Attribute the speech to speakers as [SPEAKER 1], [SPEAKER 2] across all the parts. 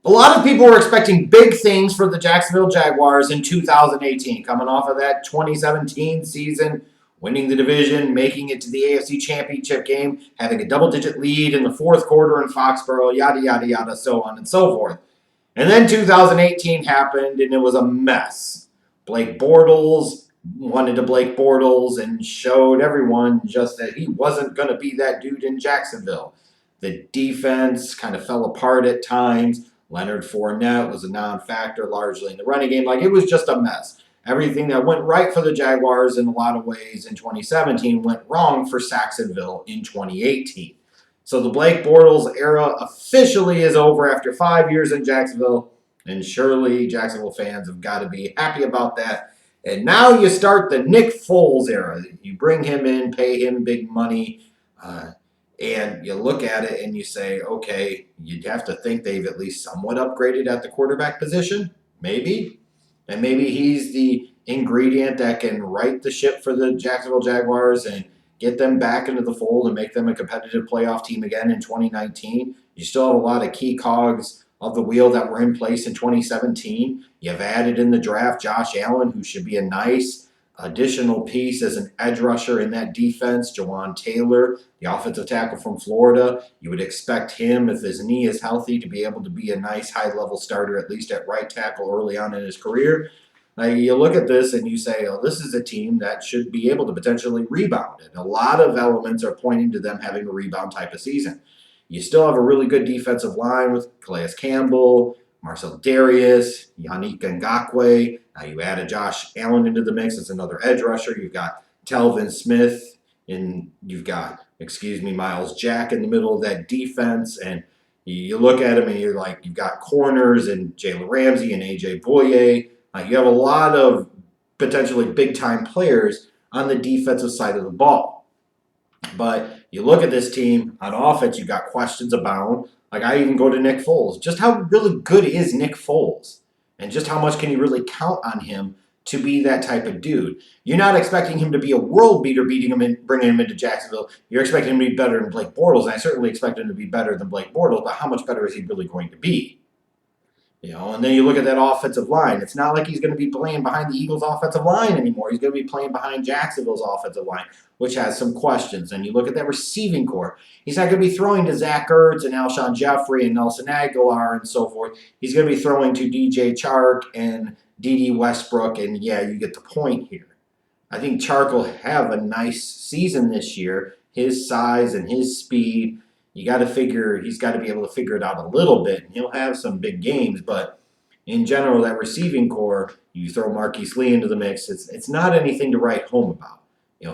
[SPEAKER 1] A lot of people were expecting big things for the Jacksonville Jaguars in 2018, coming off of that 2017 season, winning the division, making it to the AFC Championship game, having a double-digit lead in the fourth quarter in Foxborough, yada, yada, yada, so on and so forth. And then 2018 happened, and it was a mess. Blake Bortles wanted to Blake Bortles and showed everyone just that he wasn't going to be that dude in Jacksonville. The defense kind of fell apart at times. Leonard Fournette was a non-factor largely in the running game. Like, it was just a mess. Everything that went right for the Jaguars in a lot of ways in 2017 went wrong for Jacksonville in 2018. So the Blake Bortles era officially is over after 5 years in Jacksonville, and surely Jacksonville fans have got to be happy about that. And now you start the Nick Foles era. You bring him in, pay him big money, and you look at it and you say, okay, you'd have to think they've at least somewhat upgraded at the quarterback position. Maybe. And maybe he's the ingredient that can right the ship for the Jacksonville Jaguars and get them back into the fold and make them a competitive playoff team again in 2019. You still have a lot of key cogs of the wheel that were in place in 2017. You've added in the draft Josh Allen, who should be a nice additional piece as an edge rusher in that defense. Jawan Taylor, the offensive tackle from Florida. You would expect him, if his knee is healthy, to be able to be a nice high-level starter, at least at right tackle early on in his career. Now, you look at this and you say, oh, this is a team that should be able to potentially rebound. And a lot of elements are pointing to them having a rebound type of season. You still have a really good defensive line with Calais Campbell, Marcel Darius, Yannick Ngakoue. Now you added Josh Allen into the mix as another edge rusher. You've got Telvin Smith, and you've got, Miles Jack in the middle of that defense. And you look at him and you're like, you've got corners and Jalen Ramsey and A.J. Boye. You have a lot of potentially big-time players on the defensive side of the ball. But you look at this team, on offense, you've got questions abound. Like, I even go to Nick Foles. Just how really good is Nick Foles? And just how much can you really count on him to be that type of dude? You're not expecting him to be a world beater, beating him and bringing him into Jacksonville. You're expecting him to be better than Blake Bortles, and I certainly expect him to be better than Blake Bortles, but how much better is he really going to be? And then you look at that offensive line. It's not like he's going to be playing behind the Eagles' offensive line anymore. He's going to be playing behind Jacksonville's offensive line, which has some questions. And you look at that receiving core. He's not going to be throwing to Zach Ertz and Alshon Jeffrey and Nelson Aguilar and so forth. He's going to be throwing to DJ Chark and D.D. Westbrook, and yeah, you get the point here. I think Chark will have a nice season this year. His size and his speed, you got to figure he's got to be able to figure it out a little bit, and he'll have some big games. But in general, that receiving core, you throw Marquise Lee into the mix, it's not anything to write home about.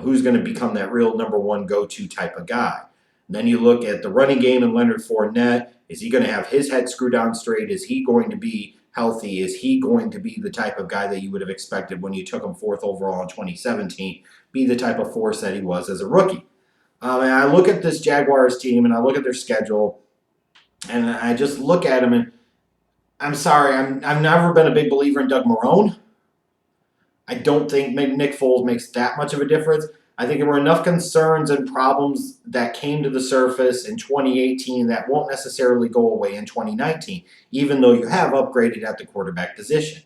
[SPEAKER 1] Who's going to become that real number one go-to type of guy? And then you look at the running game and Leonard Fournette. Is he going to have his head screwed on straight? Is he going to be healthy? Is he going to be the type of guy that you would have expected when you took him fourth overall in 2017, be the type of force that he was as a rookie? And I look at this Jaguars team, and I look at their schedule, and I just look at them, and I'm sorry, I've never been a big believer in Doug Marrone. I don't think maybe Nick Foles makes that much of a difference. I think there were enough concerns and problems that came to the surface in 2018 that won't necessarily go away in 2019, even though you have upgraded at the quarterback position.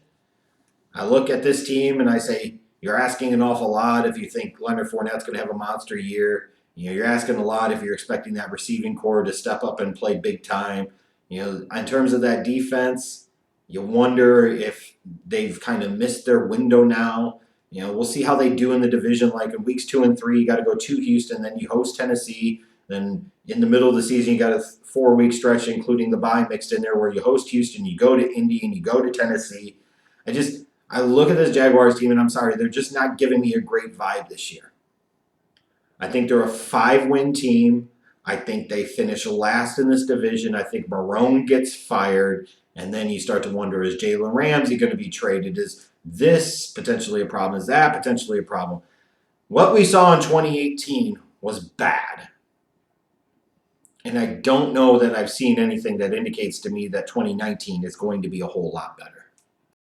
[SPEAKER 1] I look at this team, and I say, you're asking an awful lot if you think Leonard Fournette's going to have a monster year. You're asking a lot if you're expecting that receiving core to step up and play big time. In terms of that defense, you wonder if they've kind of missed their window now. We'll see how they do in the division. Like in weeks 2 and 3, you got to go to Houston, then you host Tennessee. Then in the middle of the season, you got a 4-week stretch, including the bye mixed in there, where you host Houston, you go to Indy, and you go to Tennessee. I look at this Jaguars team, and I'm sorry, they're just not giving me a great vibe this year. I think they're a 5-win team. I think they finish last in this division. I think Marrone gets fired. And then you start to wonder, is Jalen Ramsey going to be traded? Is this potentially a problem? Is that potentially a problem? What we saw in 2018 was bad. And I don't know that I've seen anything that indicates to me that 2019 is going to be a whole lot better.